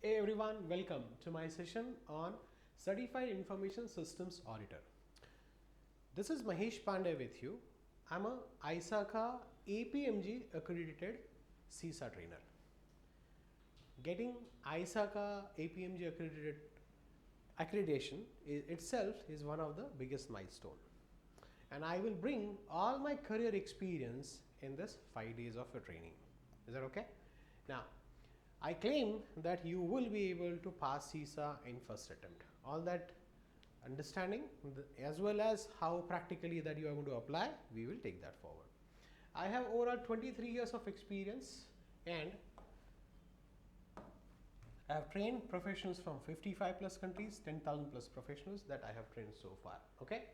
Hey everyone, welcome to my session on Certified Information Systems Auditor. This is Mahesh Pande with you. I'm a ISACA APMG Accredited CISA trainer. Getting ISACA APMG accredited accreditation itself is one of the biggest milestone. And I will bring all my career experience in this 5 days of a training. Is that okay? Now, I claim that you will be able to pass CISA in first attempt. All that understanding as well as how practically that you are going to apply, we will take that forward. I have overall 23 years of experience and I have trained professionals from 55 plus countries, 10,000 plus professionals that I have trained so far. Okay.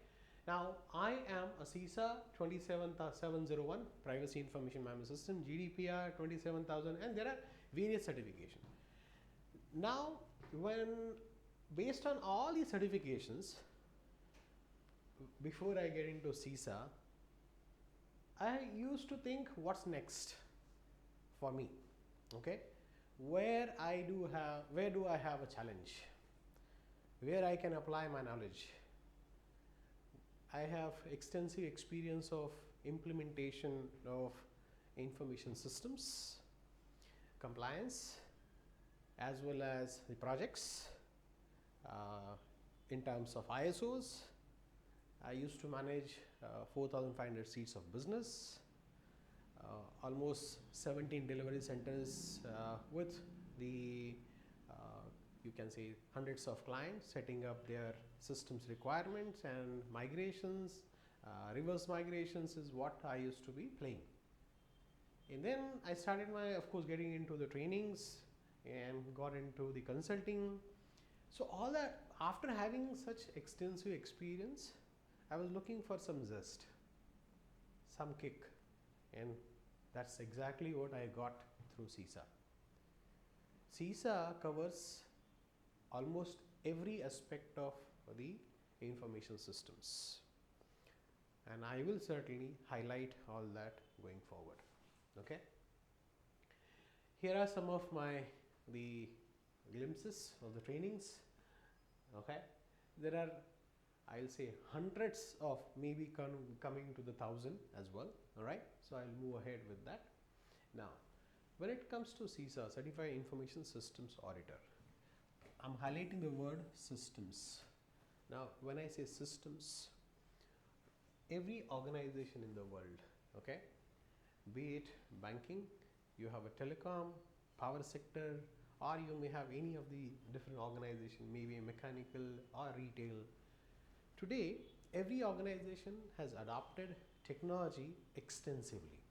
Now, I am a CISA 27701 Privacy Information Management System, GDPR 27000, and there are various certifications. Now, based on all these certifications, before I get into CISA, I used to think what's next for me. Okay, where do I have a challenge, where I can apply my knowledge. I have extensive experience of implementation of information systems, compliance, as well as the projects in terms of ISOs. I used to manage 4,500 seats of business, almost 17 delivery centers with the you can say hundreds of clients, setting up their systems requirements and migrations. Reverse migrations is what I used to be playing. And then I started of course, getting into the trainings and got into the consulting. So all that, after having such extensive experience, I was looking for some zest, some kick, and that's exactly what I got through CISA. CISA covers almost every aspect of the information systems, and I will certainly highlight all that going forward. Okay, here are some of the glimpses of the trainings. Okay, there are, I'll say, hundreds of, maybe coming to the 1,000 as well. All right, so I'll move ahead with that. Now, when it comes to CISA, Certified Information Systems Auditor, I'm highlighting the word systems. Now, when I say systems, every organization in the world, okay, be it banking, you have a telecom, power sector, or you may have any of the different organization, maybe a mechanical or retail. Today, every organization has adopted technology extensively.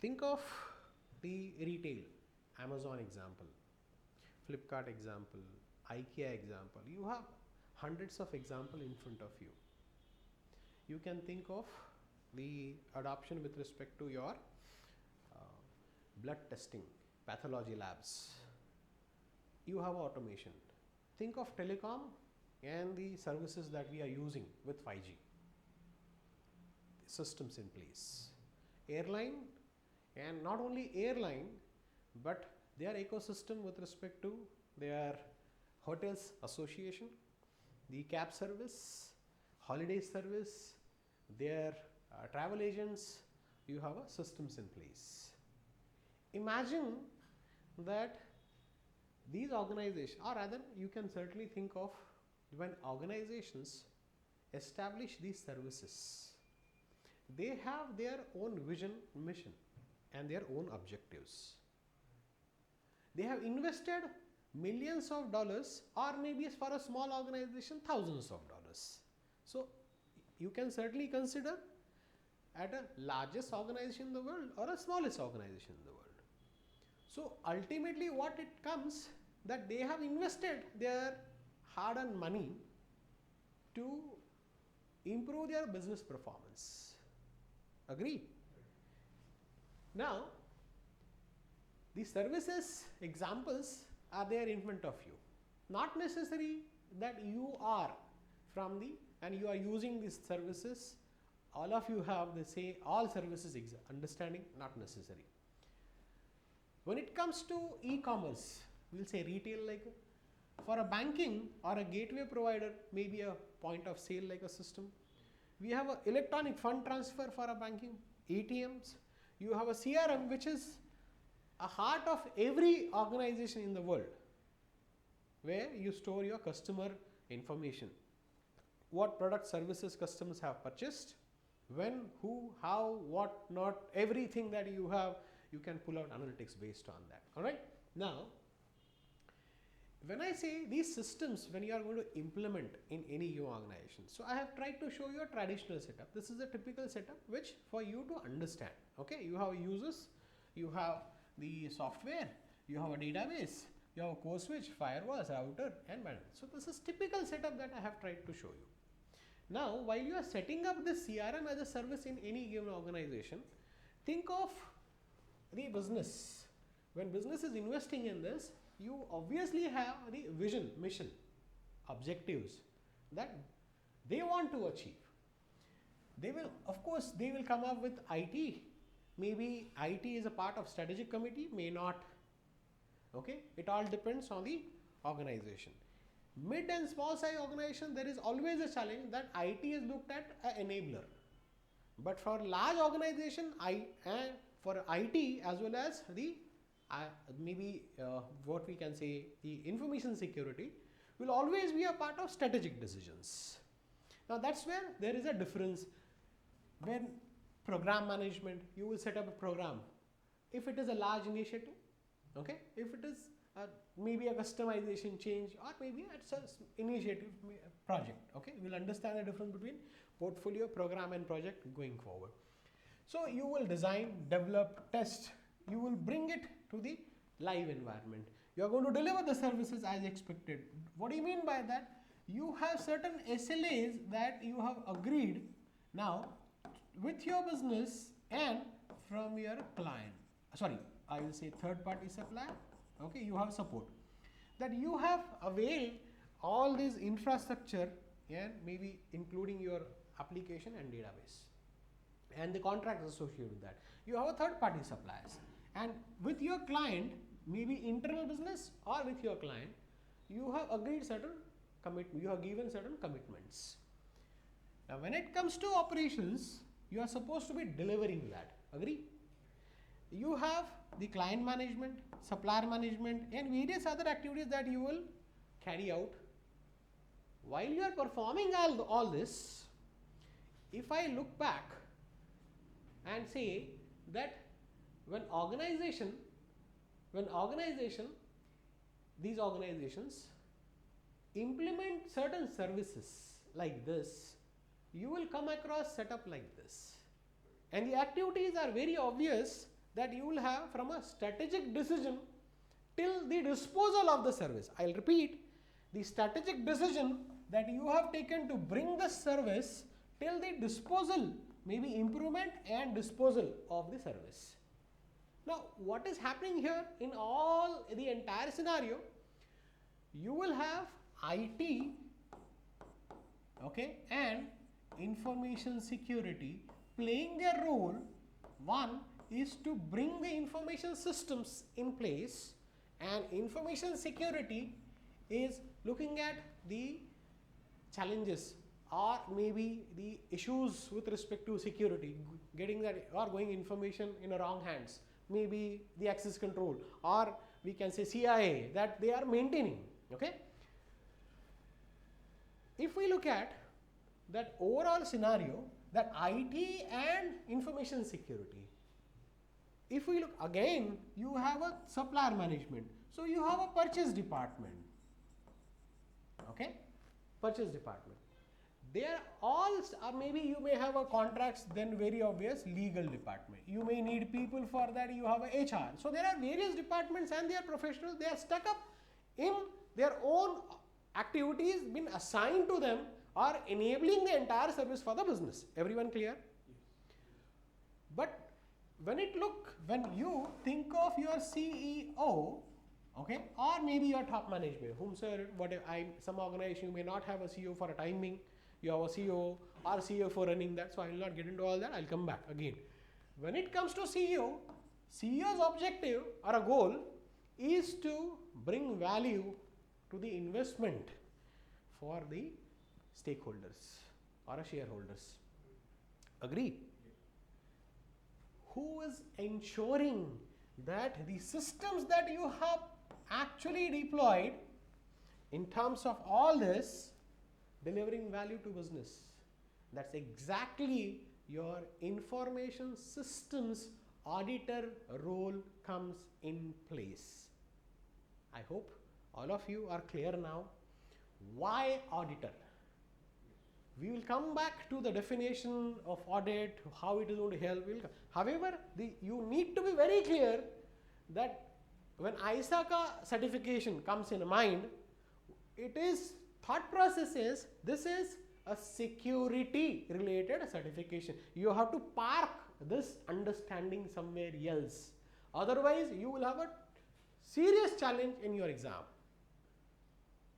Think of the retail, Amazon example, Flipkart example, IKEA example. You have hundreds of examples in front of you. You can think of the adoption with respect to your blood testing, pathology labs. You have automation. Think of telecom and the services that we are using with 5G. Systems in place. Airline, and not only airline, but their ecosystem with respect to their hotels association, the cab service, holiday service, their travel agents. You have a systems in place. Imagine that these organizations, or rather you can certainly think of when organizations establish these services, they have their own vision, mission, and their own objectives. They have invested millions of dollars, or maybe for a small organization, thousands of dollars. So you can certainly consider at a largest organization in the world or a smallest organization in the world. So ultimately what it comes, that they have invested their hard-earned money to improve their business performance. Agree? Now, the services examples are there in front of you. Not necessary that you are from the and you are using these services. All of you have the say all services understanding, not necessary. When it comes to e-commerce, we'll say retail, like for a banking or a gateway provider, maybe a point of sale like a system. We have a electronic fund transfer for a banking, ATMs. You have a CRM, which is a heart of every organization in the world, where you store your customer information. What product services customers have purchased, when, who, how, what not, everything that you have, you can pull out analytics based on that. All right. Now, when I say these systems, when you are going to implement in any new organization, so I have tried to show you a traditional setup. This is a typical setup which for you to understand. Okay, you have users, you have the software, you have a database, you have a core switch, firewalls, router, and bandwidth. So this is typical setup that I have tried to show you. Now, while you are setting up this CRM as a service in any given organization, think of the business. When business is investing in this, you obviously have the vision, mission, objectives that they want to achieve. They will, of course, they will come up with IT. Maybe IT is a part of strategic committee, may not. Okay, it all depends on the organization. Mid and small size organization, there is always a challenge that IT is looked at an enabler. But for large organization, for IT as well as the what we can say, the information security will always be a part of strategic decisions. Now that's where there is a difference. When program management, you will set up a program. If it is a large initiative, okay, if it is maybe a customization change, or maybe it's an initiative project, okay, we'll understand the difference between portfolio, program and project going forward. So you will design, develop, test, you will bring it to the live environment. You are going to deliver the services as expected. What do you mean by that? You have certain SLAs that you have agreed now with your business and from your client. Sorry, I will say third party supplier. Okay, you have support. That you have availed all this infrastructure and maybe including your application and database and the contracts associated with that. You have a third party suppliers, and with your client, maybe internal business or with your client, you have agreed certain commitment, you have given certain commitments. Now when it comes to operations, you are supposed to be delivering that. Agree? You have the client management, supplier management and various other activities that you will carry out. While you are performing all this, if I look back and say that when these organizations implement certain services like this, you will come across setup like this. And the activities are very obvious that you will have from a strategic decision till the disposal of the service. I'll repeat, the strategic decision that you have taken to bring the service till the disposal, maybe improvement and disposal of the service. Now, what is happening here in all the entire scenario? You will have IT, okay, and information security playing their role. One is to bring the information systems in place, and information security is looking at the challenges or maybe the issues with respect to security, getting that or going information in a wrong hands, maybe the access control, or we can say CIA that they are maintaining. Okay. If we look at that overall scenario, that IT and information security, if we look again, you have a supplier management. So you have a purchase department. Okay, purchase department. They are all, maybe you may have a contracts, then very obvious legal department. You may need people for that, you have a HR. So there are various departments and they are professionals, they are stuck up in their own activities been assigned to them or enabling the entire service for the business. Everyone clear? Yes. But when you think of your CEO, okay, or maybe your top management, some organization you may not have a CEO for a time being, you have a CEO or CEO for running that, so I will not get into all that, I will come back again. When it comes to CEO CEO's objective or a goal is to bring value to the investment for the stakeholders or shareholders. Agree? Who is ensuring that the systems that you have actually deployed in terms of all this delivering value to business? That's exactly your Information Systems Auditor role comes in place. I hope all of you are clear now. Why auditor? We will come back to the definition of audit, how it is going to help. However, you need to be very clear that when ISACA certification comes in mind, it is thought process is this is a security related certification. You have to park this understanding somewhere else. Otherwise, you will have a serious challenge in your exam.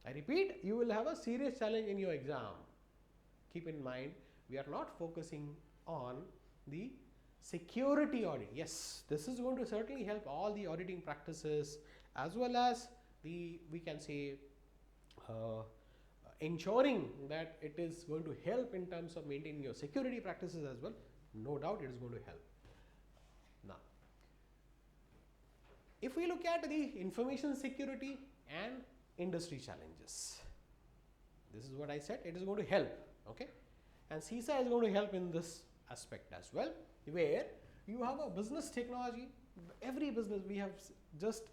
I repeat, you will have a serious challenge in your exam. Keep in mind, we are not focusing on the security audit. Yes, this is going to certainly help all the auditing practices as well as the, we can say, ensuring that it is going to help in terms of maintaining your security practices as well. No doubt it is going to help. Now, if we look at the information security and industry challenges, this is what I said, it is going to help. Okay, and CISA is going to help in this aspect as well, where you have a business technology. Every business, we have just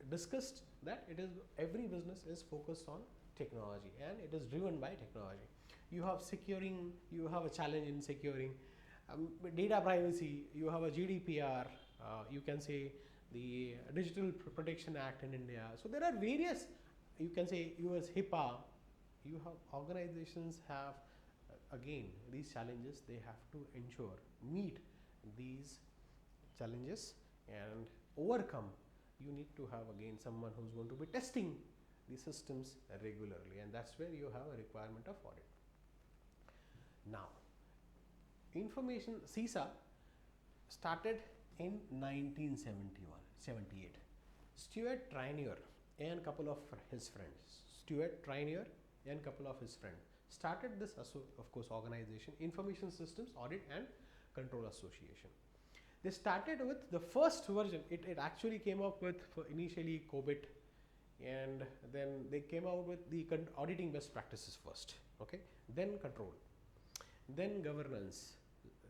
discussed that it is, every business is focused on technology and it is driven by technology. You have securing, you have a challenge in securing data privacy, you have a GDPR, you can say the Digital Protection Act in India. So there are various, you can say US HIPAA, you have organizations have again these challenges, they have to ensure, meet these challenges and overcome. You need to have again someone who's going to be testing the systems regularly, and that's where you have a requirement of audit. Now, information CISA started in 1978. Stuart Trainer and couple of his friends, started this, of course, organization, Information Systems Audit and Control Association. They started with the first version. It actually came up with initially COBIT, and then they came out with the auditing best practices first. Okay, then control, then governance,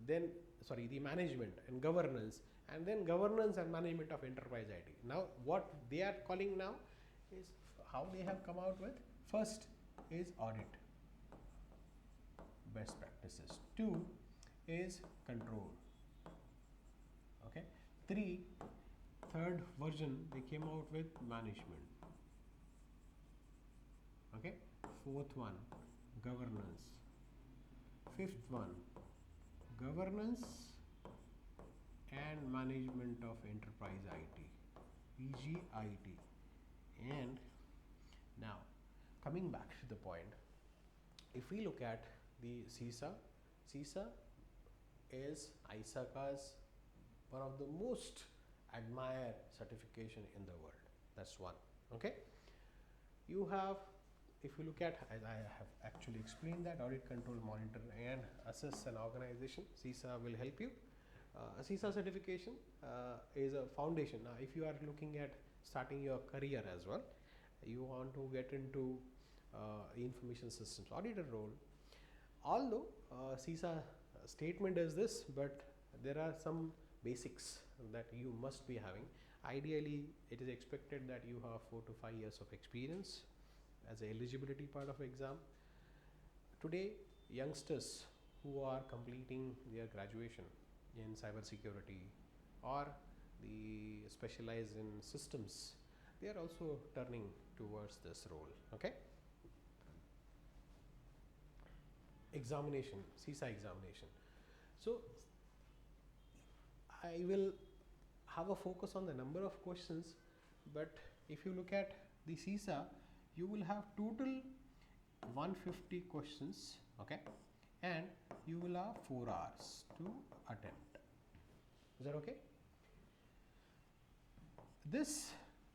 then the management and governance, and then governance and management of enterprise IT. Now, what they are calling now is how they have come out with. First is audit best practices. 2 is control. Okay. 3rd version they came out with management. Okay. 4th one governance. 5th one governance and management of enterprise IT, EGIT. And now coming back to the point, if we look at the CISA is ISACA's one of the most admired certification in the world. That's one. Okay, you have, if you look at, as I have actually explained, that audit, control, monitor and assess an organization, CISA will help you. CISA certification is a foundation. Now, if you are looking at starting your career as well, you want to get into information systems auditor role, although CISA statement is this, but there are some basics that you must be having. Ideally, it is expected that you have 4 to 5 years of experience as a eligibility part of exam. Today, youngsters who are completing their graduation in cybersecurity or the specialized in systems, they are also turning towards this role. Okay. Examination, CISA examination. So I will have a focus on the number of questions, but if you look at the CISA, you will have total 150 questions. Okay, and you will have 4 hours to attempt. Is that okay? this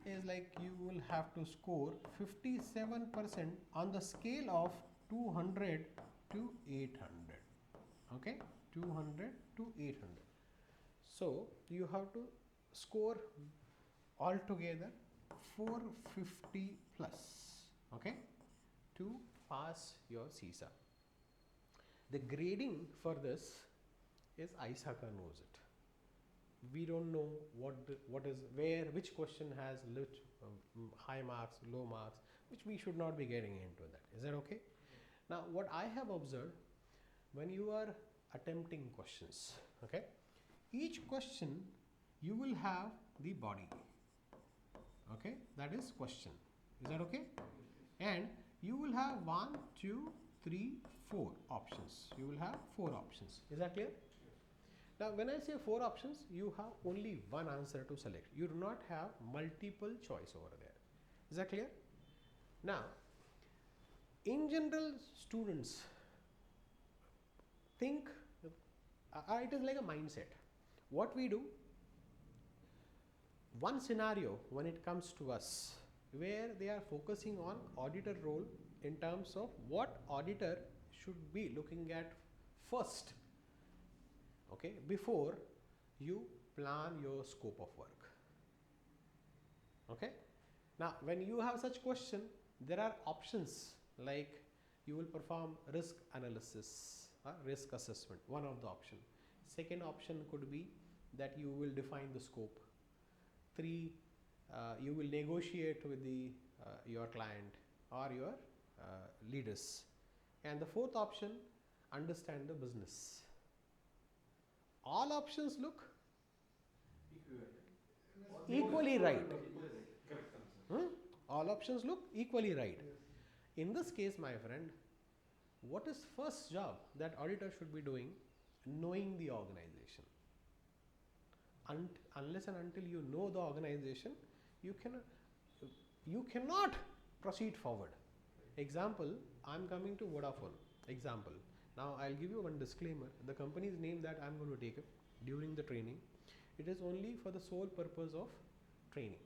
is like you will have to score 57% on the scale of 200 to 800. Okay, 200 to 800. So you have to score altogether 450 plus, okay, to pass your CISA. The grading for this is ISACA knows it. We don't know which question has high marks, low marks, which we should not be getting into that. Is that okay? Now, what I have observed, when you are attempting questions, okay, each question you will have the body, okay, that is question. Is that okay? And you will have 1, 2, 3, 4 options. You will have 4 options. Is that clear? Now, when I say 4 options, you have only one answer to select. You do not have multiple choice over there. Is that clear? Now, in general, students think it is like a mindset. What we do, one scenario when it comes to us, where they are focusing on auditor role in terms of what auditor should be looking at first, okay, before you plan your scope of work. Okay. Now, when you have such question, there are options like you will perform risk analysis, risk assessment, one of the option. Second option could be that you will define the scope. 3, you will negotiate with your client or your leaders. And the 4th option, understand the business. All options look equally right. All options look equally right. In this case, my friend, what is first job that auditor should be doing? Knowing the organization. Unless and until you know the organization, you cannot proceed forward. Example, I am coming to Vodafone. Example. Now, I will give you one disclaimer. The company's name that I am going to take during the training, it is only for the sole purpose of training.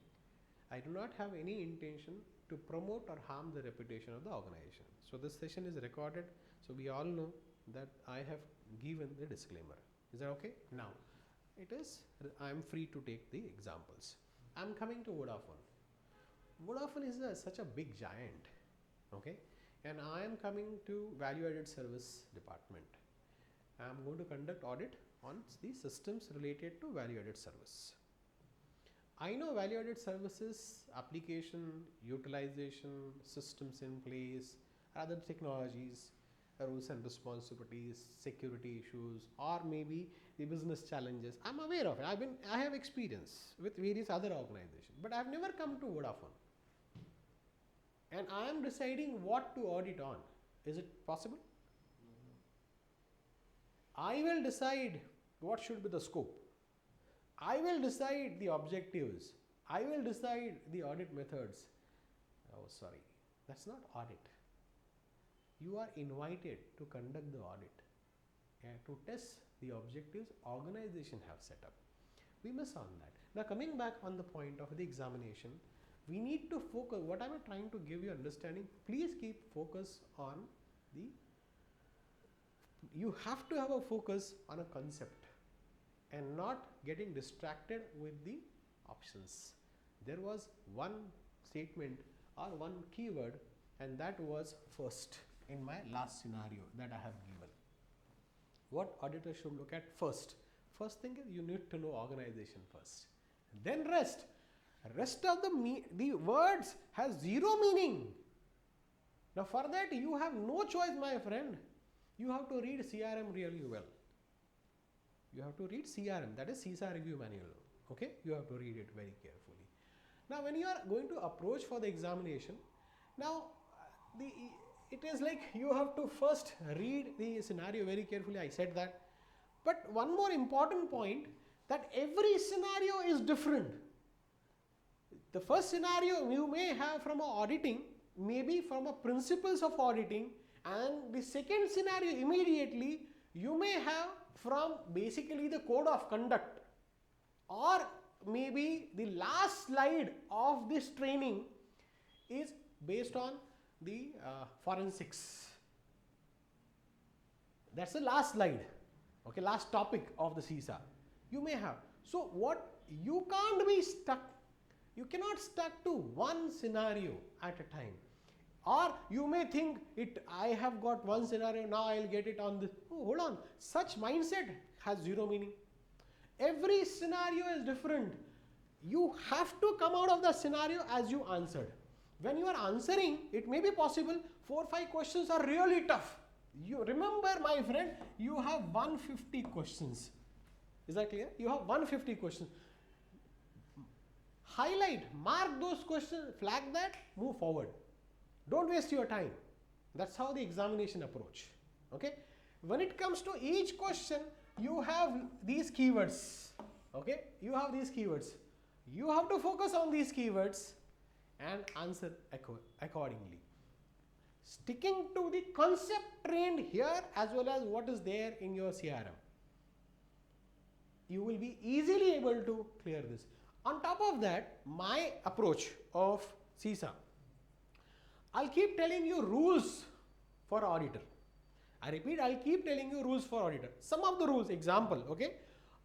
I do not have any intention to promote or harm the reputation of the organization. So, this session is recorded. So, we all know that I have given the disclaimer. Is that okay? Now, I am free to take the examples. I am coming to Vodafone. Vodafone is such a big giant. Okay. And I am coming to value added service department. I am going to conduct audit on the systems related to value added service. I know value added services, application, utilization, systems in place, other technologies, rules and responsibilities, security issues, or maybe the business challenges. I am aware of it. I have experience with various other organizations, but I have never come to Vodafone. And I am deciding what to audit on. Is it possible? I will decide what should be the scope. I will decide the objectives. I will decide the audit methods. Oh, sorry. That's not audit. You are invited to conduct the audit and to test the objectives organization have set up. We miss on that. Now, coming back on the point of the examination, we need to focus. What I am trying to give you understanding, please keep focus on you have to have a focus on a concept and not getting distracted with the options. There was one statement or one keyword, and that was first in my last scenario that I have given. What auditor should look at first? First thing is you need to know organization first. Then rest of the words has zero meaning. Now, for that you have no choice, my friend. You have to read CRM really well. You have to read CRM, that is CISA review manual. Okay, you have to read it very carefully. Now, when you are going to approach for the examination, now it is like you have to first read the scenario very carefully. I said that. But one more important point, that every scenario is different. The first scenario you may have from auditing, maybe from a principles of auditing, and the second scenario immediately you may have from basically the code of conduct, or maybe the last slide of this training is based on the forensics. That's the last slide, okay, last topic of the CISA. You may have. So what, you can't be stuck, you cannot stuck to one scenario at a time. Or you may think I have got one scenario, now I'll get it on this. Oh, hold on, such mindset has zero meaning. Every scenario is different. You have to come out of the scenario as you answered. When you are answering, it may be possible 4 or 5 questions are really tough. You remember, my friend, you have 150 questions. Is that clear? You have 150 questions. Highlight, mark those questions, flag that, move forward. Don't waste your time. That's how the examination approach. Okay. When it comes to each question, you have these keywords. Okay. You have these keywords. You have to focus on these keywords and answer accordingly. Sticking to the concept trained here as well as what is there in your CRM. You will be easily able to clear this. On top of that, my approach of CISA, I'll keep telling you rules for auditor. I repeat, I'll keep telling you rules for auditor. Some of the rules, example, okay.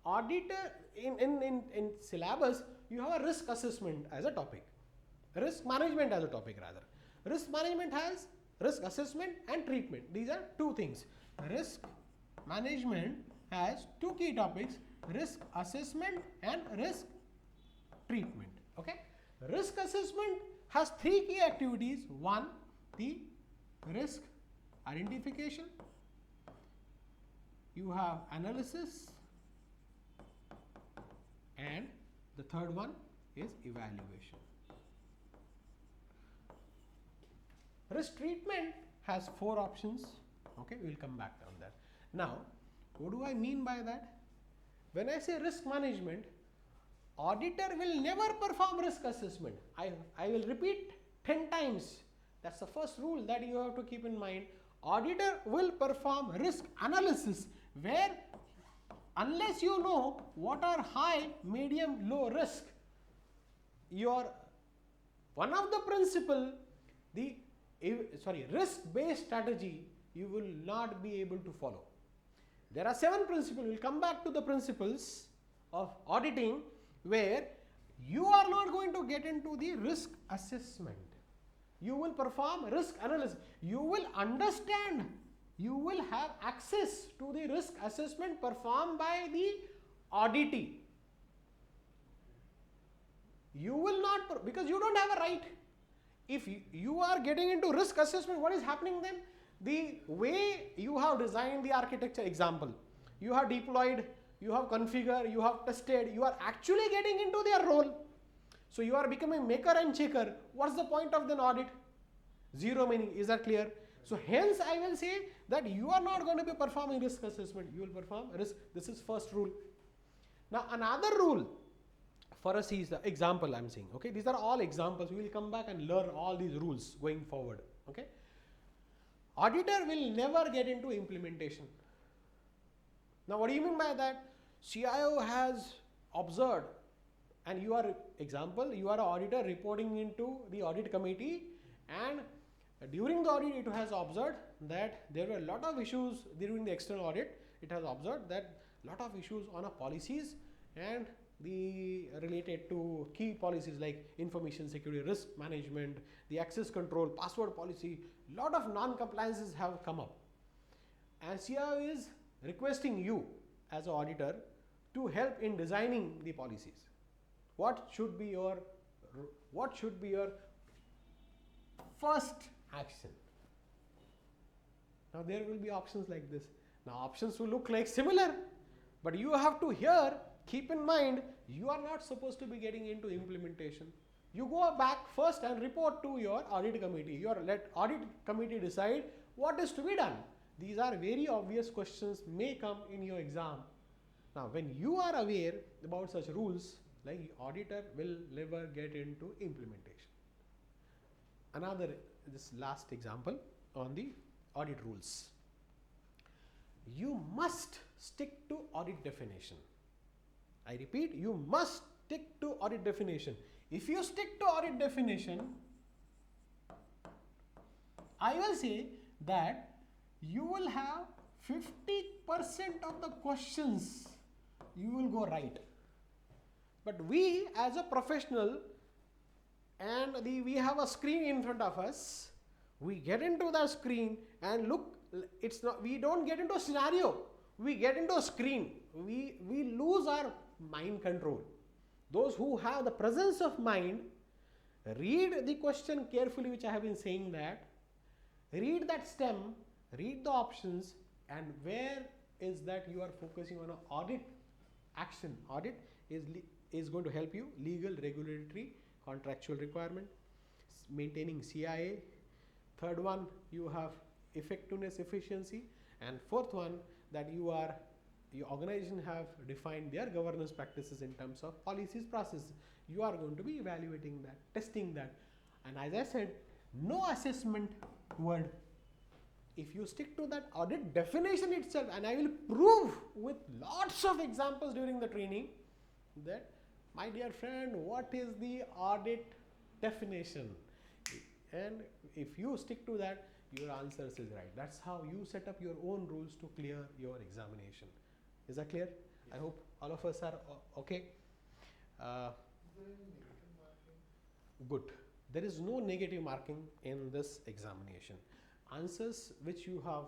Auditor, in syllabus, you have a risk assessment as a topic. Risk management as a topic rather. Risk management has risk assessment and treatment. These are two things. Risk management has two key topics, risk assessment and risk treatment. Okay. Risk assessment has 3 key activities. One, the risk identification. You have analysis, and the third one is evaluation. Risk treatment has 4 options. Okay, we will come back on that. Now, what do I mean by that? When I say risk management, auditor will never perform risk assessment. I will repeat 10 times. That's the first rule that you have to keep in mind. Auditor will perform risk analysis, where unless you know what are high, medium, low risk, one of the principle, risk-based strategy, you will not be able to follow. There are 7 principles. We will come back to the principles of auditing, where you are not going to get into the risk assessment. You will perform risk analysis. You will understand. You will have access to the risk assessment performed by the auditee. You will not, because you don't have a right. If you are getting into risk assessment, what is happening then? The way you have designed the architecture, example, you have deployed, you have configured, you have tested, you are actually getting into their role. So you are becoming maker and checker. What's the point of an audit? Zero meaning. Is that clear? So hence I will say that you are not going to be performing risk assessment. You will perform risk. This is first rule. Now another rule for us is the example I am saying. Okay, these are all examples. We will come back and learn all these rules going forward. Okay. Auditor will never get into implementation. Now what do you mean by that? CIO has observed, and you are, example, you are an auditor reporting into the audit committee, and during the audit it has observed that there were a lot of issues during the external audit. It has observed that lot of issues on a policies and the related to key policies like information security, risk management, the access control, password policy, lot of non-compliances have come up. And CIO is requesting you as an auditor to help in designing the policies. What should be your first action? Now there will be options like this. Now options will look like similar, but you have to here keep in mind, you are not supposed to be getting into implementation. You go back first and report to your audit committee. Let audit committee decide what is to be done. These are very obvious questions may come in your exam. Now when you are aware about such rules, like auditor will never get into implementation. Another, this last example on the audit rules. You must stick to audit definition. I repeat, you must stick to audit definition. If you stick to audit definition, I will say that you will have 50% of the questions you will go right. But we as a professional, and we have a screen in front of us, we get into the screen and look, it's not, we don't get into a scenario, we get into a screen. We lose our mind control. Those who have the presence of mind, read the question carefully, which I have been saying that, read that stem, read the options, and where is that you are focusing on an audit action. Audit is going to help you. Legal, regulatory, contractual requirement, maintaining CIA. Third one, you have effectiveness, efficiency, and fourth one, that your organization have defined their governance practices in terms of policies, processes. You are going to be evaluating that, testing that, and as I said, no assessment word. If you stick to that audit definition itself, and I will prove with lots of examples during the training that, my dear friend, what is the audit definition? And if you stick to that, your answers is right. That's how you set up your own rules to clear your examination. Is that clear? Yes. I hope all of us are okay. Good. There is no negative marking in this examination. Answers which you have,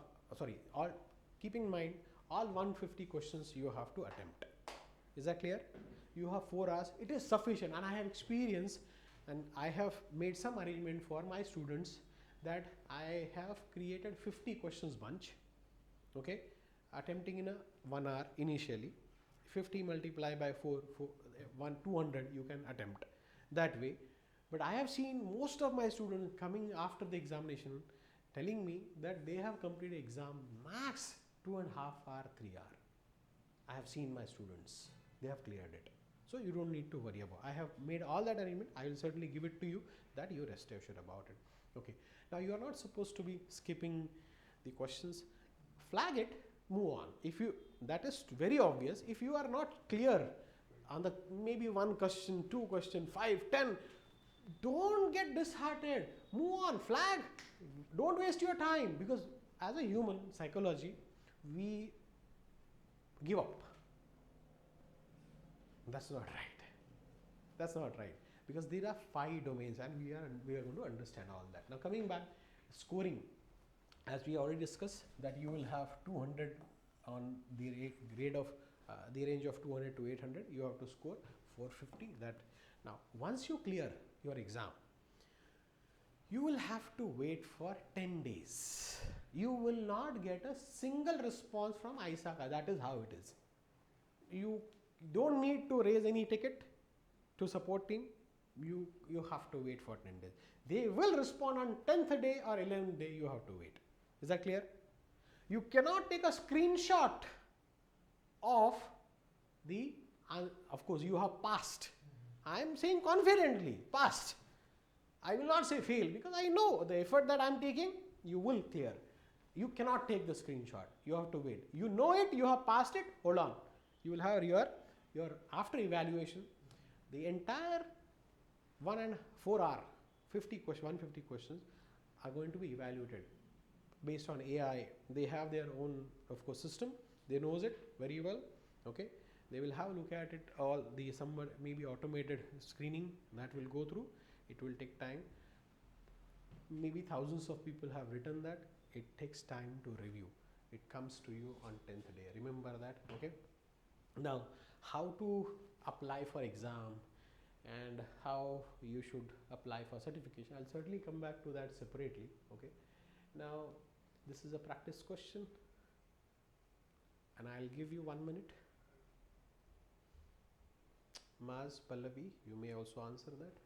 keep in mind, all 150 questions you have to attempt. Is that clear? You have 4 hours. It is sufficient, and I have experience, and I have made some arrangement for my students that I have created 50 questions bunch, okay, attempting in a 1 hour initially. 50 multiplied by 200 you can attempt that way. But I have seen most of my students coming after the examination telling me that they have completed exam max 2.5 hour, 3 hour. I have seen my students, they have cleared it. So you don't need to worry about. I have made all that arrangement. I will certainly give it to you, that you rest assured about it. Okay. Now you are not supposed to be skipping the questions. Flag it, move on. If you, that is very obvious. If you are not clear on the maybe 1 question, 2 question, 5, 10, don't get disheartened. Move on, flag. Don't waste your time, because as a human psychology, we give up. That's not right. That's not right, because there are 5 domains, and we are going to understand all that. Now coming back, scoring, as we already discussed, that you will have 200 on the grade of the range of 200 to 800. You have to score 450. That now once you clear your exam, you will have to wait for 10 days. You will not get a single response from ISACA. That is how it is. You don't need to raise any ticket to support team. You have to wait for 10 days. They will respond on 10th day or 11th day. You have to wait. Is that clear? You cannot take a screenshot of the, of course you have passed. I am saying confidently passed. I will not say fail, because I know the effort that I am taking, you will clear. You cannot take the screenshot. You have to wait. You know it, you have passed it, hold on. You will have your after evaluation, the entire 1 and 4 hour, 150 questions are going to be evaluated based on AI. They have their own, of course, system. They knows it very well. Okay. They will have a look at it, all the somewhat maybe automated screening that will go through. It will take time. Maybe thousands of people have written that. It takes time to review. It comes to you on 10th day. Remember that. Okay. Now, how to apply for exam and how you should apply for certification, I'll certainly come back to that separately. Okay. Now, this is a practice question, and I'll give you 1 minute. Maz, Pallavi, you may also answer that.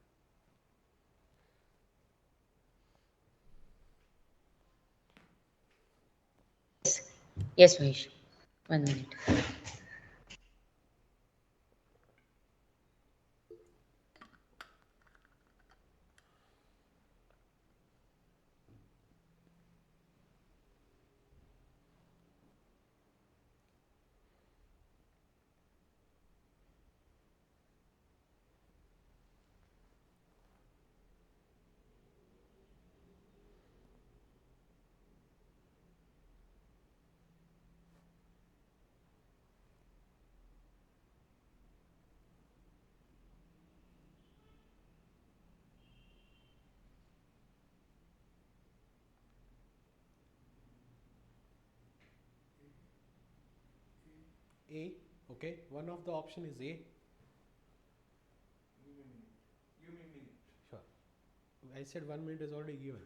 Yes, Mahesh. 1 minute. A. Okay, one of the option is A. Give me a minute. Sure. I said 1 minute is already given.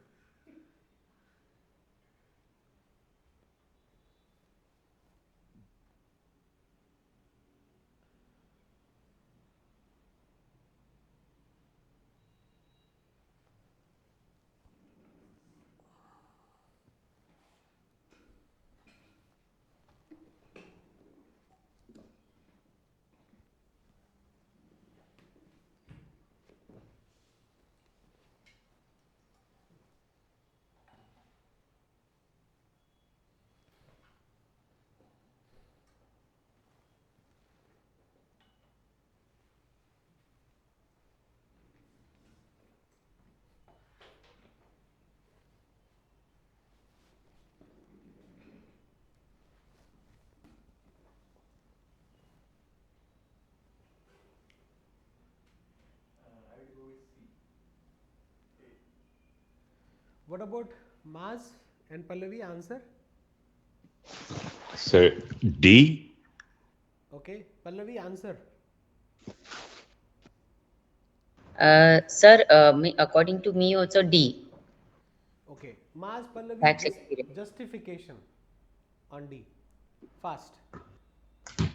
I will go with C. A. What about Maz and Pallavi answer? Sir, D? Okay, Pallavi answer. Sir, according to me also D. Okay, Maz, Pallavi, Tax experience. justification on D. Fast.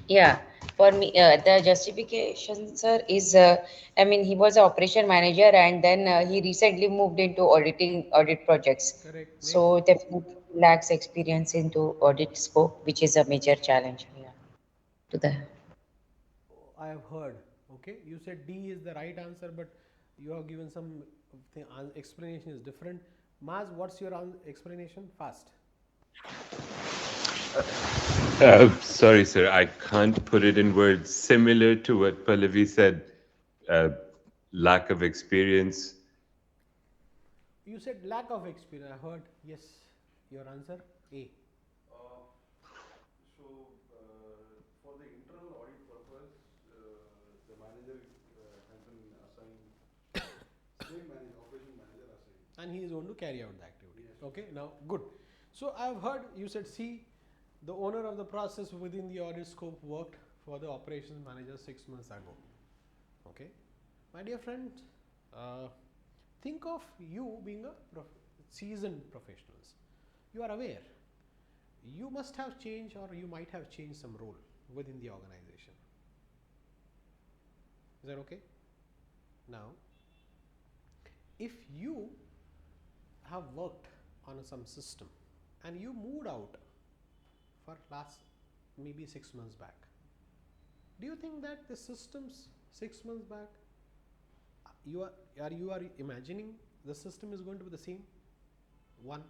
Yeah, for me, the justification, sir, is I mean, he was an operation manager and then he recently moved into audit projects. Correct. Next. So definitely lacks experience into audit scope, which is a major challenge. Yeah, to the I have heard. Okay, you said D is the right answer, but you have given some explanation is different. Maz, what's your explanation? Fast. Sorry, sir, I can't put it in words similar to what Pallavi said. Lack of experience. You said lack of experience. I heard yes. Your answer A. So, for the internal audit purpose, the manager has been assigned, same manager, operation manager assigned. And he is going to carry out the activity. Yes. Okay, now good. So I have heard you said C, the owner of the process within the audit scope worked for the operations manager 6 months ago. Okay, my dear friend, think of you being a seasoned professionals. You are aware you must have changed or you might have changed some role within the organization. Is that okay? Now, if you have worked on some system and you moved out for last maybe 6 months back, do you think that the systems 6 months back you are imagining the system is going to be the same one?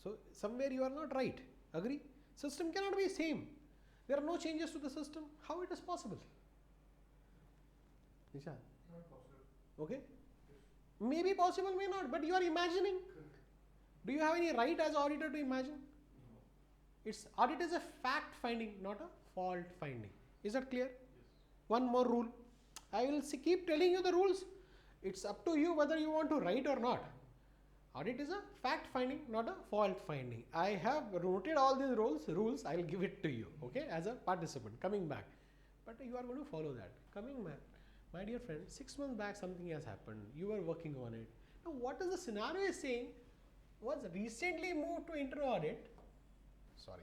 So somewhere you are not right. Agree? System cannot be same. There are no changes to the system. How it is possible? Nisha? Not possible. Okay? Maybe possible, may not, but you are imagining. Do you have any right as auditor to imagine? It's audit is a fact finding, not a fault finding. Is that clear? Yes. One more rule. I will keep telling you the rules. It's up to you whether you want to write or not. Audit is a fact finding, not a fault finding. I have noted all these rules. I will give it to you, okay, as a participant coming back. But you are going to follow that. Coming back, my dear friend, 6 months back something has happened. You were working on it. Now, what is the scenario is saying? Was recently moved to internal audit. Sorry.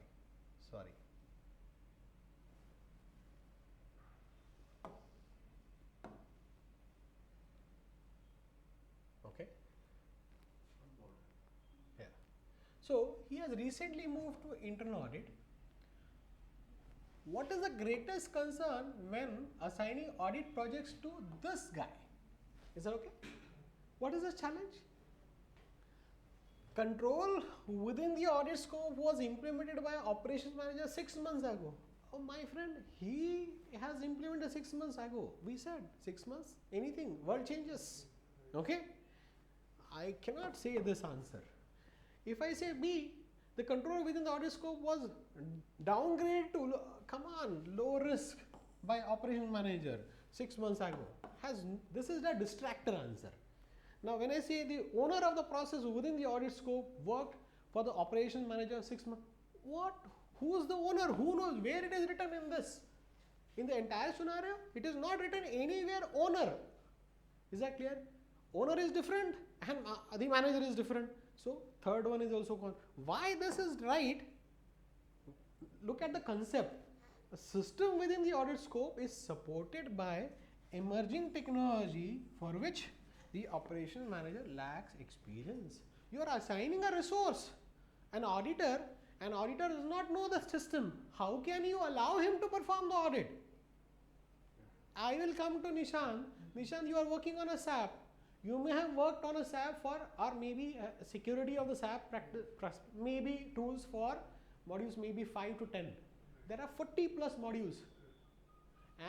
Okay. Yeah. So he has recently moved to internal audit. What is the greatest concern when assigning audit projects to this guy? Is that okay? What is the challenge? Control within the audit scope was implemented by operations manager 6 months ago. Oh my friend, he has implemented 6 months ago. We said 6 months, anything, world changes. Okay? I cannot say this answer. If I say B, the control within the audit scope was downgraded to low risk by operations manager 6 months ago. This is the distractor answer. Now, when I say the owner of the process within the audit scope worked for the operations manager 6 months, who is the owner? Who knows where it is written in this? In the entire scenario, it is not written anywhere owner. Is that clear? Owner is different and the manager is different. So third one is also gone. Why this is right? Look at the concept. A system within the audit scope is supported by emerging technology for which the operations manager lacks experience. You are assigning a resource. An auditor does not know the system. How can you allow him to perform the audit? I will come to Nishant. Nishant, you are working on a SAP. You may have worked on a SAP for, or maybe security of the SAP practice, maybe tools for modules maybe 5 to 10. There are 40 plus modules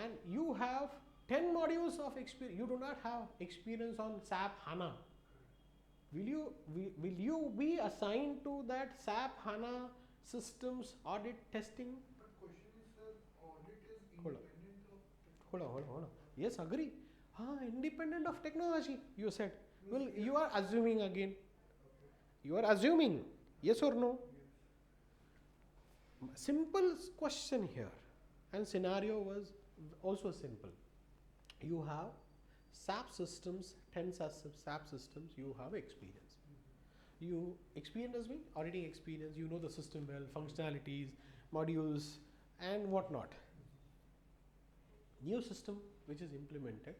and you have 10 modules of experience. You do not have experience on SAP HANA. Will you be assigned to that SAP HANA systems audit testing? But question is, sir, audit is Hold on. independent of Hold on. Yes, agree. Independent of technology, you said. Well, you are assuming again. You are assuming. Yes or no? Simple question here. And scenario was also simple. You have SAP systems, 10 SAP systems, you have experience. You experience as well, auditing experience, you know the system well, functionalities, modules, and whatnot. New system which is implemented,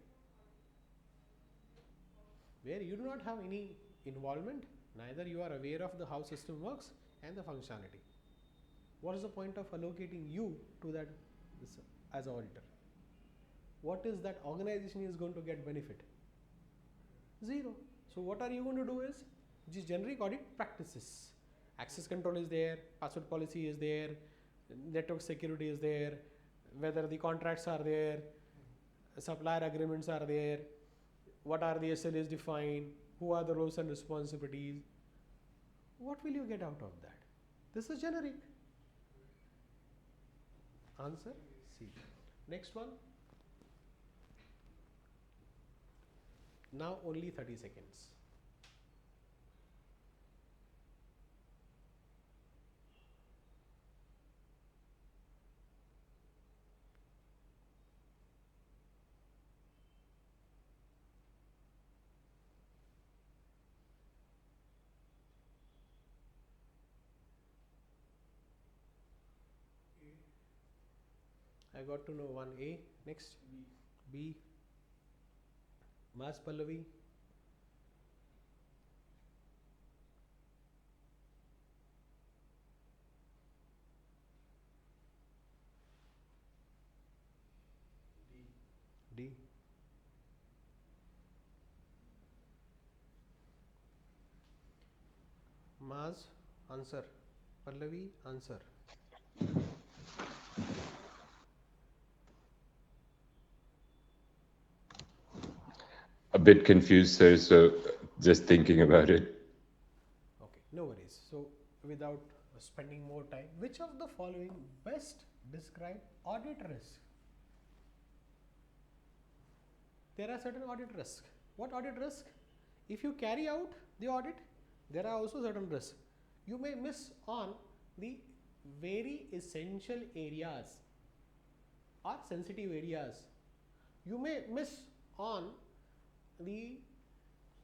where you do not have any involvement, neither you are aware of the how system works and the functionality. What is the point of allocating you to that as auditor? What is that organization is going to get benefit? Zero. So what are you going to do is just generic audit practices. Access control is there, password policy is there, network security is there, whether the contracts are there, supplier agreements are there, what are the SLAs defined, who are the roles and responsibilities. What will you get out of that? This is generic. Answer C. Next one. Now only 30 seconds. I got to know one A. Next B. Mahesh Pallavi. D. Mahesh, answer. Pallavi, answer. A bit confused, sir, so just thinking about it. Okay, no worries. So, without spending more time, which of the following best describe audit risk? There are certain audit risks. What audit risk? If you carry out the audit, there are also certain risks. You may miss on the very essential areas or sensitive areas. You may miss on the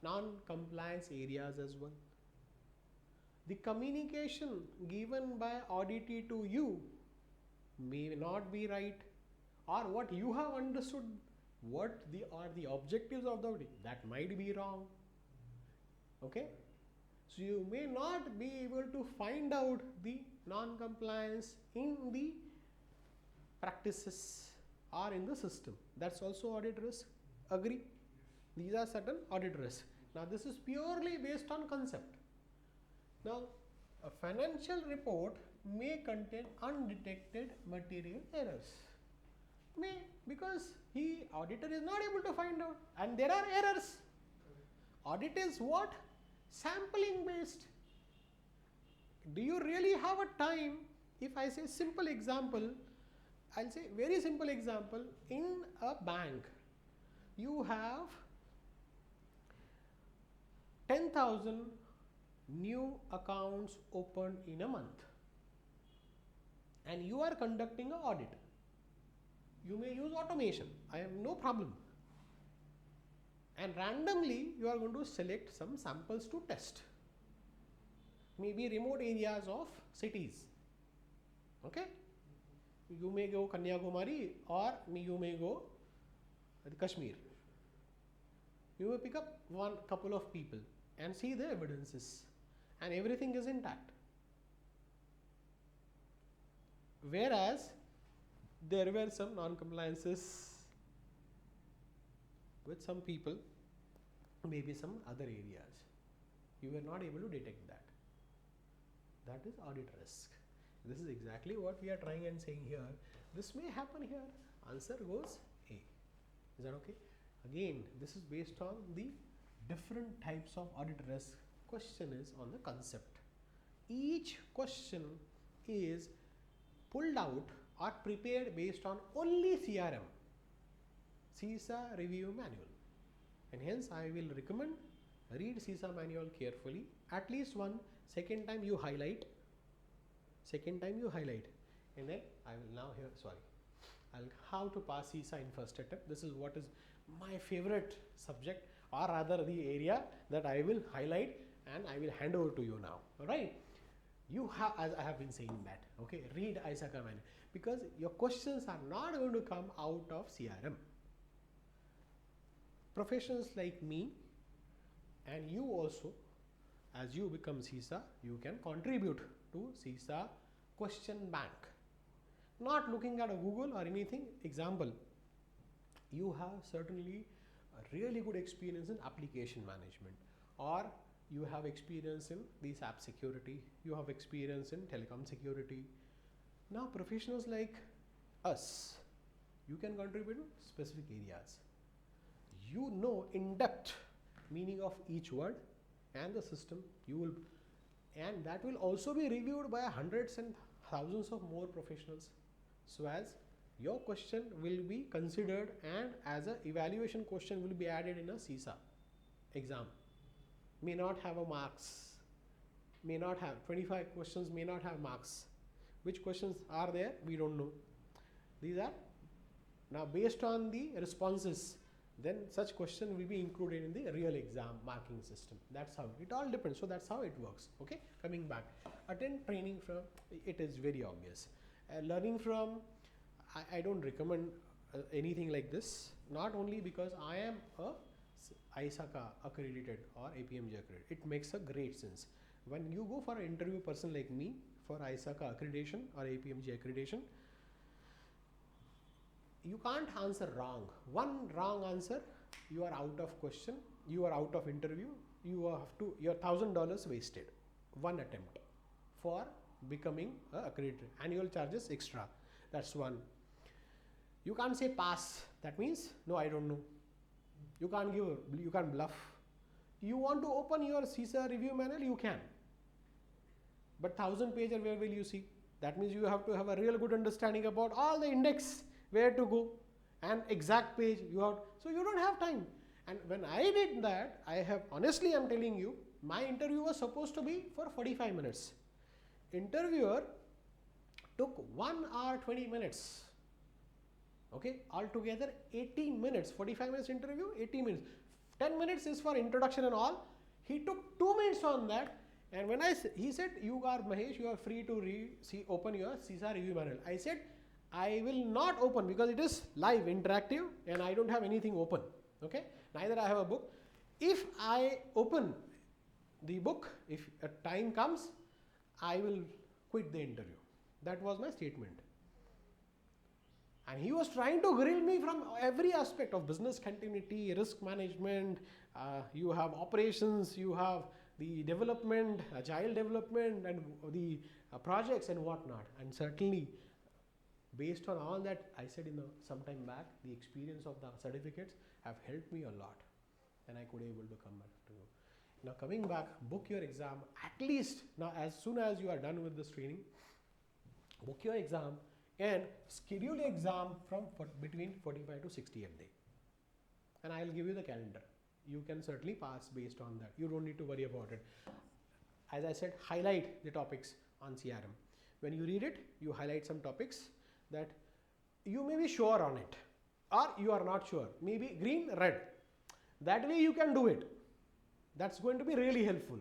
non-compliance areas as well. The communication given by auditee to you may not be right, or what you have understood, what are the objectives of the audit, that might be wrong. Okay, so you may not be able to find out the non-compliance in the practices or in the system. That's also audit risk. Agree? These are certain audit risks. Now this is purely based on concept. Now a financial report may contain undetected material errors. May, because auditor is not able to find out, and there are errors. Audit is what? Sampling based. Do you really have a time? If I say simple example, I'll say very simple example. In a bank, you have 10,000 new accounts opened in a month. and you are conducting an audit. You may use automation, I have no problem. And randomly you are going to select some samples to test. Maybe remote areas of cities. Okay? You may go Kanyakumari or you may go Kashmir. You may pick up one couple of people and see the evidences, and everything is intact. Whereas there were some non-compliances with some people, maybe some other areas. You were not able to detect that. That is audit risk. This is exactly what we are trying and saying here. This may happen here. Answer goes A. Is that okay? Again, this is based on the different types of audit risk. Question is on the concept. Each question is pulled out or prepared based on only CRM, CISA review manual. And hence I will recommend read CISA manual carefully. At least one, second time you highlight. And then I will now here, I'll how to pass CISA in first attempt. This is what is my favorite subject, or rather the area that I will highlight and I will hand over to you now. Alright. You have, as I have been saying that, okay, read ISACA manual, because your questions are not going to come out of CRM. Professionals like me and you also, as you become CISA, you can contribute to CISA question bank. Not looking at a Google or anything. Example, you have certainly a really good experience in application management, or you have experience in these app security, you have experience in telecom security. Now professionals like us, you can contribute to specific areas. You know in depth meaning of each word and the system, you will, and that will also be reviewed by hundreds and thousands of more professionals. So as your question will be considered, and as a evaluation question will be added in a CISA exam. May not have a marks, may not have 25 questions, may not have marks. Which questions are there? We don't know. These are now based on the responses, then such question will be included in the real exam marking system. That's how it all depends. So that's how it works. Okay, coming back, attend training from, it is very obvious. Learning from, I don't recommend anything like this, not only because I am a ISACA accredited or APMG accredited. It makes a great sense. When you go for an interview person like me for ISACA accreditation or APMG accreditation, you can't answer wrong. One wrong answer, you are out of question, you are out of interview, you have to, your $1,000 wasted. One attempt for becoming accredited. Annual charges extra. That's one. You can't say pass. That means no, I don't know. You can't give, you can't bluff. You want to open your CISA review manual, you can. But 1000-pager, where will you see? That means you have to have a real good understanding about all the index, where to go, and exact page you have. So you don't have time. And when I did that, I have, honestly I'm telling you, my interview was supposed to be for 45 minutes. Interviewer took 1 hour 20 minutes. Okay, altogether 80 minutes, 45 minutes interview, 80 minutes. 10 minutes is for introduction and all. He took 2 minutes on that, and when he said, you are Mahesh, you are free to open your CISA review manual. I said, I will not open because it is live, interactive, and I don't have anything open. Okay, neither I have a book. If I open the book, if a time comes, I will quit the interview. That was my statement. And he was trying to grill me from every aspect of business continuity, risk management, you have operations, you have the development, agile development, and the projects and whatnot. And certainly, based on all that I said in some time back, the experience of the certificates have helped me a lot, and I could able to come back to you. Now coming back, book your exam at least now as soon as you are done with this training. Book your exam and schedule your exam from between 45 to 60 a day, and I will give you the calendar. You can certainly pass based on that. You don't need to worry about it. As I said, highlight the topics on CRM. When you read it, you highlight some topics that you may be sure on it or you are not sure, maybe green, red. That way you can do it. That's going to be really helpful.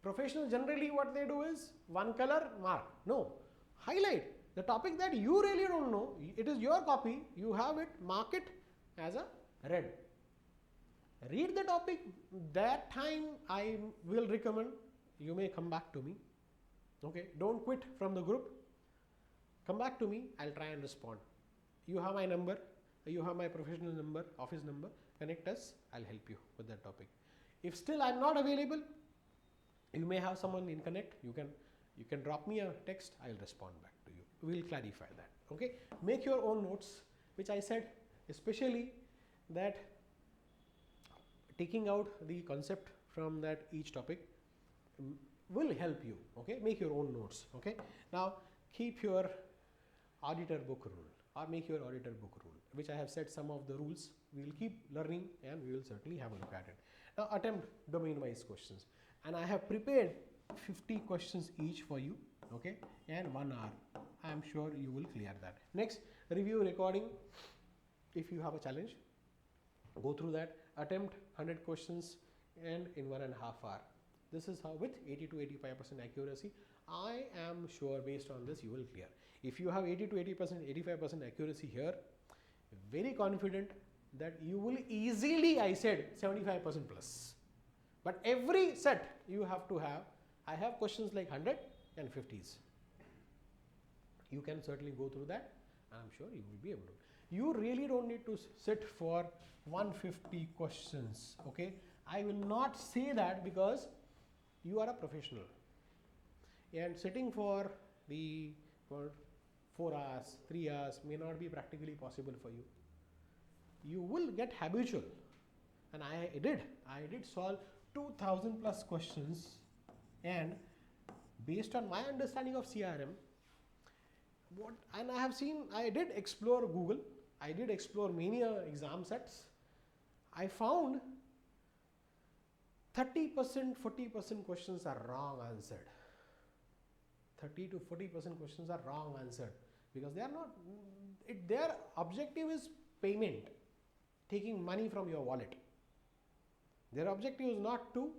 Professionals generally what they do is one color mark. No, highlight the topic that you really don't know. It is your copy, you have it, mark it as a red. Read the topic. That time I will recommend you may come back to me. Okay, don't quit from the group. Come back to me, I'll try and respond. You have my number, you have my professional number, office number, connect us, I'll help you with that topic. If still I'm not available, you may have someone in connect, you can drop me a text, I'll respond back to you. We'll clarify that. Okay, make your own notes, which I said, especially that taking out the concept from that each topic will help you. Okay, make your own notes. Okay, now keep your auditor book rule or make your auditor book rule, which I have said some of the rules. We will keep learning and we will certainly have a look at it. Now attempt domain wise questions, and I have prepared 50 questions each for you. Okay, and 1 hour. I am sure you will clear that. Next, review recording. If you have a challenge, go through that, attempt 100 questions and in 1.5 hours. This is how with 80 to 85% accuracy. I am sure based on this you will clear. If you have 80 to 85% accuracy here, very confident that you will easily, I said 75% plus. But every set you have to have, I have questions like 100 and 50s. You can certainly go through that. I am sure you will be able to. You really don't need to sit for 150 questions. Okay, I will not say that because you are a professional and sitting for 4 hours, 3 hours may not be practically possible for you. You will get habitual, and I did solve 2000 plus questions, and based on my understanding of CRM, and I did explore Google, I did explore many exam sets. I found 30%, 40% questions are wrong answered. 30 to 40% questions are wrong answered because they are not, their objective is payment, taking money from your wallet. Their objective is not to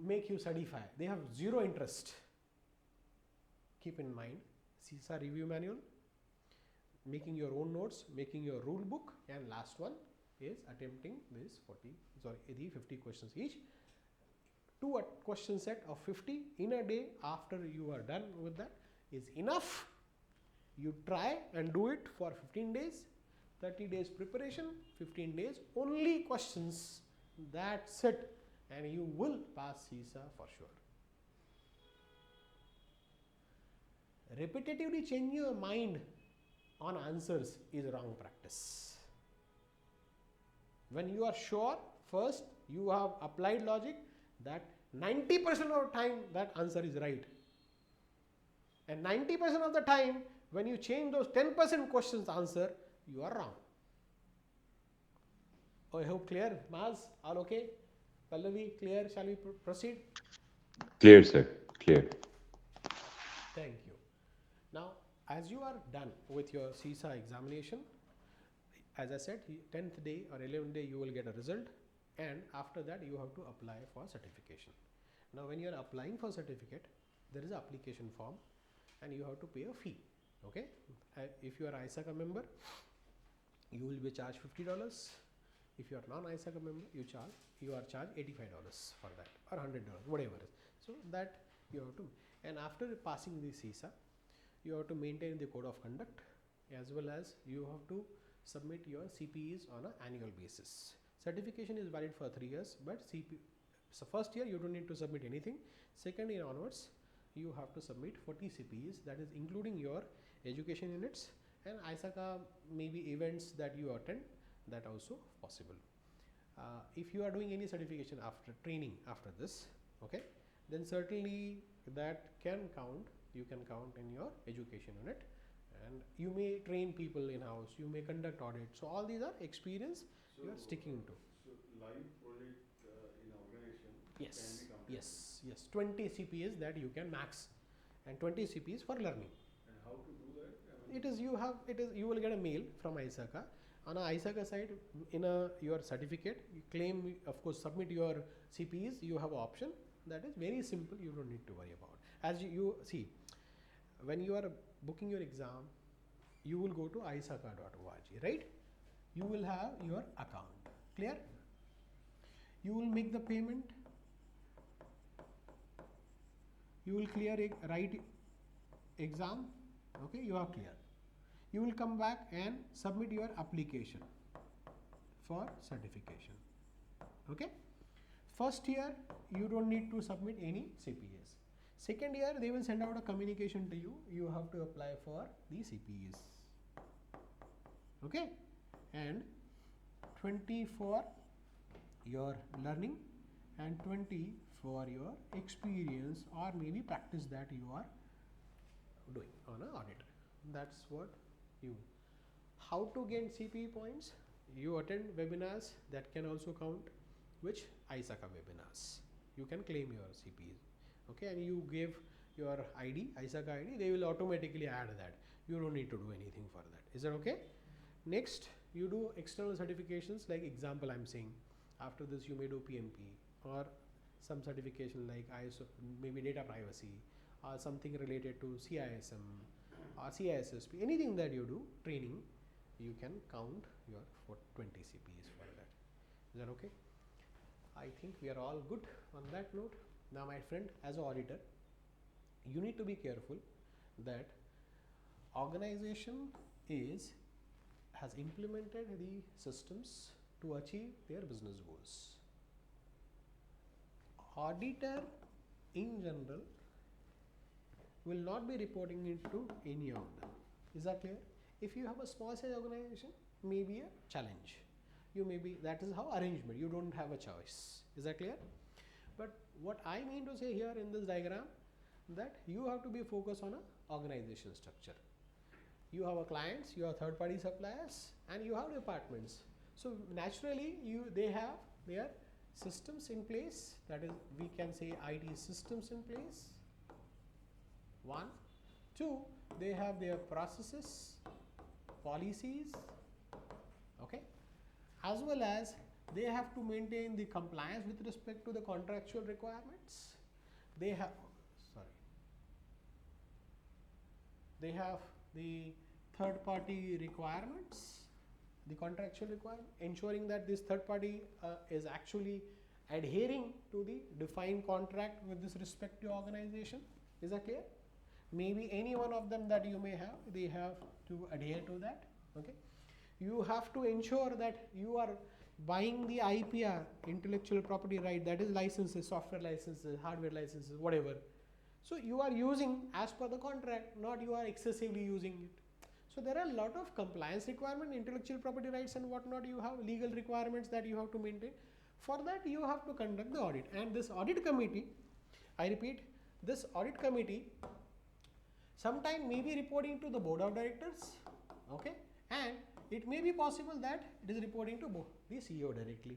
make you certify. They have zero interest. Keep in mind, CISA review manual, making your own notes, making your rule book, and last one is attempting this 50 questions each. 2 question set of 50 in a day after you are done with that is enough. You try and do it for 15 days, 30 days preparation, 15 days only questions. That's it, and you will pass CISA for sure. Repetitively changing your mind on answers is wrong practice. When you are sure, first you have applied logic that 90% of the time that answer is right, and 90% of the time when you change those 10% questions answer, you are wrong. I hope clear. Maz, all okay? Pallavi, clear? Shall we proceed? Clear, sir. Clear. Thank you. Now, as you are done with your CISA examination, as I said, 10th day or 11th day you will get a result, and after that you have to apply for certification. Now, when you are applying for certificate, there is an application form and you have to pay a fee. Okay, if you are ISACA member, you will be charged $50. If you are non-ISACA member, you are charged $85 for that, or $100, whatever it is. So that you have to, and after passing the CISA, you have to maintain the code of conduct, as well as you have to submit your CPEs on an annual basis. Certification is valid for 3 years, but so first year you don't need to submit anything. Second year onwards, you have to submit 40 CPEs, that is including your education units and ISACA maybe events that you attend, that also possible. If you are doing any certification after training after this, okay, then certainly that can count. You can count in your education unit, and you may train people in house, you may conduct audits. So all these are experience you are sticking to. So live project in organization Yes, can be counted. yes, 20 CPAs that you can max, and 20 CPEs for learning. And how to do that? I mean, It is you will get a mail from ISACA. On a ISACA side, in your certificate, you claim, of course, submit your CPEs. You have an option that is very simple. You don't need to worry about. As you see, when you are booking your exam, you will go to isaca.org, right? You will have your account. Clear? You will make the payment. You will write exam. Okay, you are clear. You will come back and submit your application for certification. Okay. First year, you don't need to submit any CPEs. Second year, they will send out a communication to you. You have to apply for the CPEs. Okay. And 20 for your learning and 20 for your experience or maybe practice that you are doing on an audit. That's what you. How to gain CPE points? You attend webinars that can also count, which ISACA webinars. You can claim your CPEs. Okay, and you give your ID, ISACA ID, they will automatically add that. You don't need to do anything for that. Is that okay? Next, you do external certifications, like example I'm saying. After this, you may do PMP or some certification like ISO, maybe data privacy, or something related to CISM or CISSP. Anything that you do, training, you can count your 20 CPEs for that. Is that okay? I think we are all good on that note. Now, my friend, as an auditor, you need to be careful that organization has implemented the systems to achieve their business goals. Auditor in general will not be reporting into any of them. Is that clear? If you have a small size organization, maybe a challenge. That is how arrangement, you don't have a choice. Is that clear? But what I mean to say here in this diagram, that you have to be focused on a organization structure. You have a clients, you have third party suppliers, and you have departments. So naturally they have their systems in place, that is, we can say IT systems in place. 1, 2, they have their processes, policies, okay, as well as they have to maintain the compliance with respect to the contractual requirements. They have the third party requirements, the contractual requirement, ensuring that this third party is actually adhering to the defined contract with this respect to organization. Is that clear? Maybe any one of them that you may have, they have to adhere to that. Okay. You have to ensure that you are buying the IPR, intellectual property right, that is licenses, software licenses, hardware licenses, whatever. So you are using as per the contract, not you are excessively using it. So there are a lot of compliance requirement, intellectual property rights and whatnot. You have legal requirements that you have to maintain. For that, you have to conduct the audit. And this audit committee, I repeat, this audit committee sometime may be reporting to the board of directors, okay, and it may be possible that it is reporting to the CEO directly.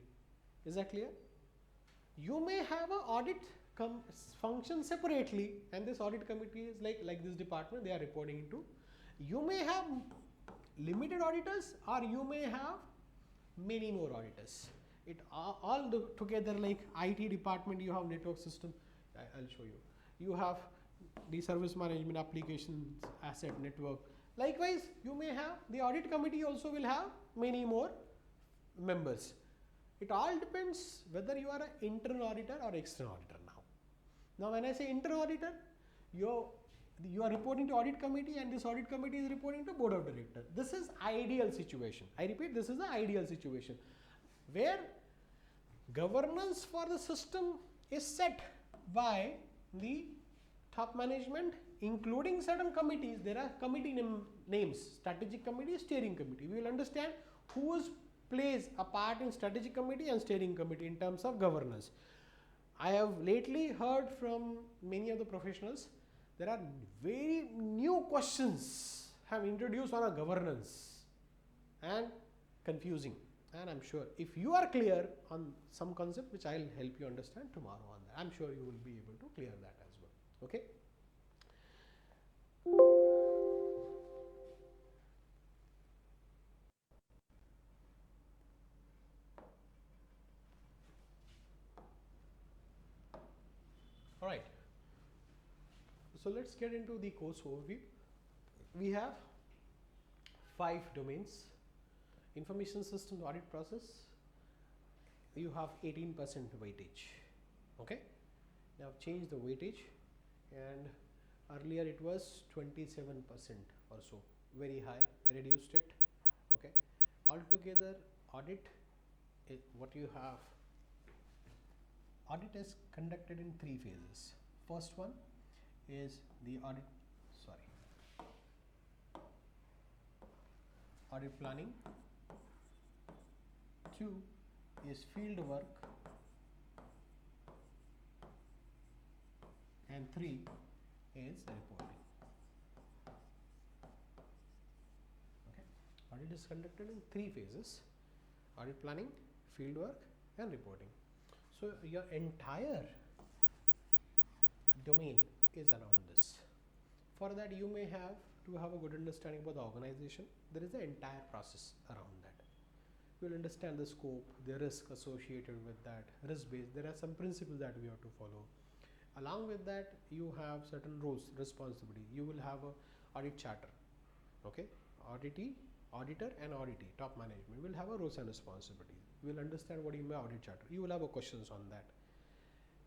Is that clear? You may have an audit function separately, and this audit committee is like this department, they are reporting into. You may have limited auditors, or you may have many more auditors. It all together, like IT department, you have network system. I'll show you. You have the service management, applications, asset, network. Likewise, you may have the audit committee also will have many more members. It all depends whether you are an internal auditor or external auditor now. Now, when I say internal auditor, you are reporting to audit committee, and this audit committee is reporting to board of directors. This is ideal situation. I repeat, this is the ideal situation where governance for the system is set by the top management, including certain committees. There are committee names, strategic committee, steering committee. We will understand who plays a part in strategic committee and steering committee in terms of governance. I have lately heard from many of the professionals, there are very new questions have introduced on a governance and confusing. And I'm sure if you are clear on some concept, which I'll help you understand tomorrow on that, I'm sure you will be able to clear that as well. Okay. All right. So let's get into the course overview. We have 5 domains. Information Systems Audit process, you have 18% weightage. Okay. They have changed the weightage, and earlier it was 27% or so, very high, reduced it. Okay. Altogether, audit, what you have, audit is conducted in 3 phases. First one is the audit planning. 2 is field work, and 3 is reporting. Okay. Audit is conducted in 3 phases: audit planning, field work, and reporting. So your entire domain is around this. For that, you may have to have a good understanding about the organization. There is the entire process around that. You will understand the scope, the risk associated with that, risk based. There are some principles that we have to follow. Along with that, you have certain roles, responsibility. You will have a audit charter. Okay, auditee, auditor, and auditee, top management will have a roles and responsibility. You will understand what you mean by audit charter. You will have a questions on that.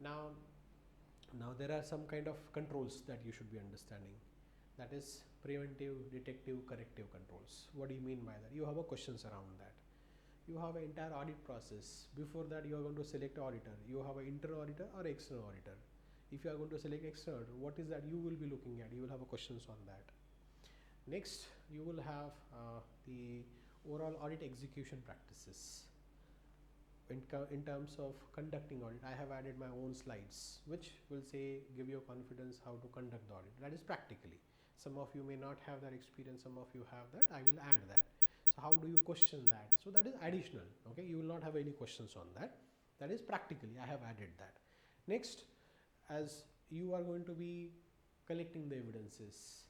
Now there are some kind of controls that you should be understanding. That is preventive, detective, corrective controls. What do you mean by that? You have a questions around that. You have an entire audit process. Before that, you are going to select auditor. You have an internal auditor or external auditor. If you are going to select external, what is that you will be looking at? You will have a questions on that. Next, you will have the overall audit execution practices. In terms of conducting audit, I have added my own slides, which will say, give you confidence how to conduct the audit. That is practically. Some of you may not have that experience, some of you have that. I will add that. So how do you question that? So that is additional. Okay, you will not have any questions on that. That is practically, I have added that. Next, as you are going to be collecting the evidences,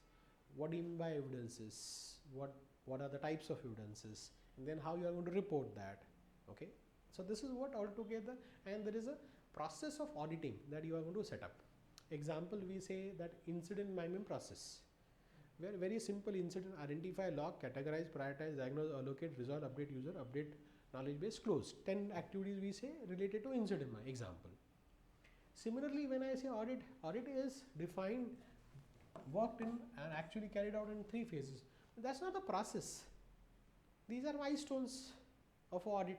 what do you mean by evidences? What are the types of evidences? And then how you are going to report that? Okay. So this is what altogether, and there is a process of auditing that you are going to set up. Example, we say that incident management process, where very simple incident: identify, log, categorize, prioritize, diagnose, allocate, resolve, update user, update knowledge base, close. 10 activities we say related to incident management. Example. Similarly, when I say audit, audit is defined, worked in, and actually carried out in 3 phases. That's not the process. These are milestones of audit.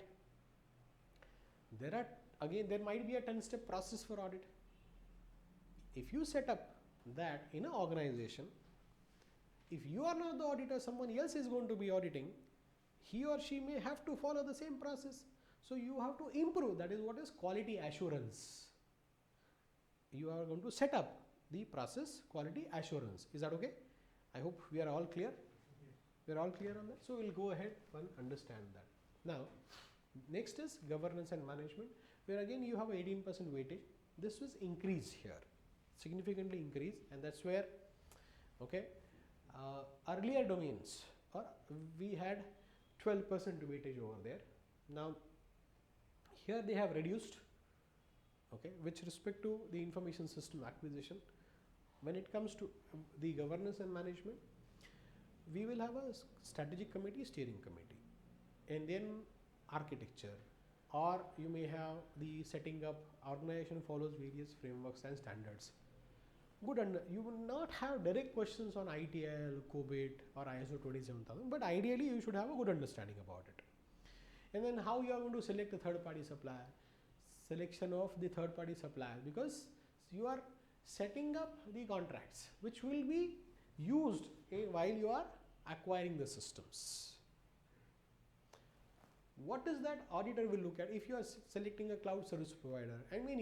There might be a 10-step process for audit. If you set up that in an organization, if you are not the auditor, someone else is going to be auditing, he or she may have to follow the same process. So you have to improve. That is what is quality assurance. You are going to set up the process quality assurance. Is that okay? I hope we are all clear. We are all clear on that. So we'll go ahead and understand that. Now, next is governance and management, where again you have 18% weightage. This was increased here, significantly increased, and that's where, okay, earlier domains, we had 12% weightage over there. Now, here they have reduced, okay, with respect to the information system acquisition. When it comes to the governance and management, we will have a strategic committee, steering committee, and then architecture, or you may have the setting up. Organization follows various frameworks and standards. You will not have direct questions on ITIL, COBIT, or ISO 27000, but ideally you should have a good understanding about it. And then how you are going to select a third-party supplier, selection of the third-party supplier, because you are setting up the contracts which will be used while you are acquiring the systems. What is that auditor will look at if you are selecting a cloud service provider? I mean,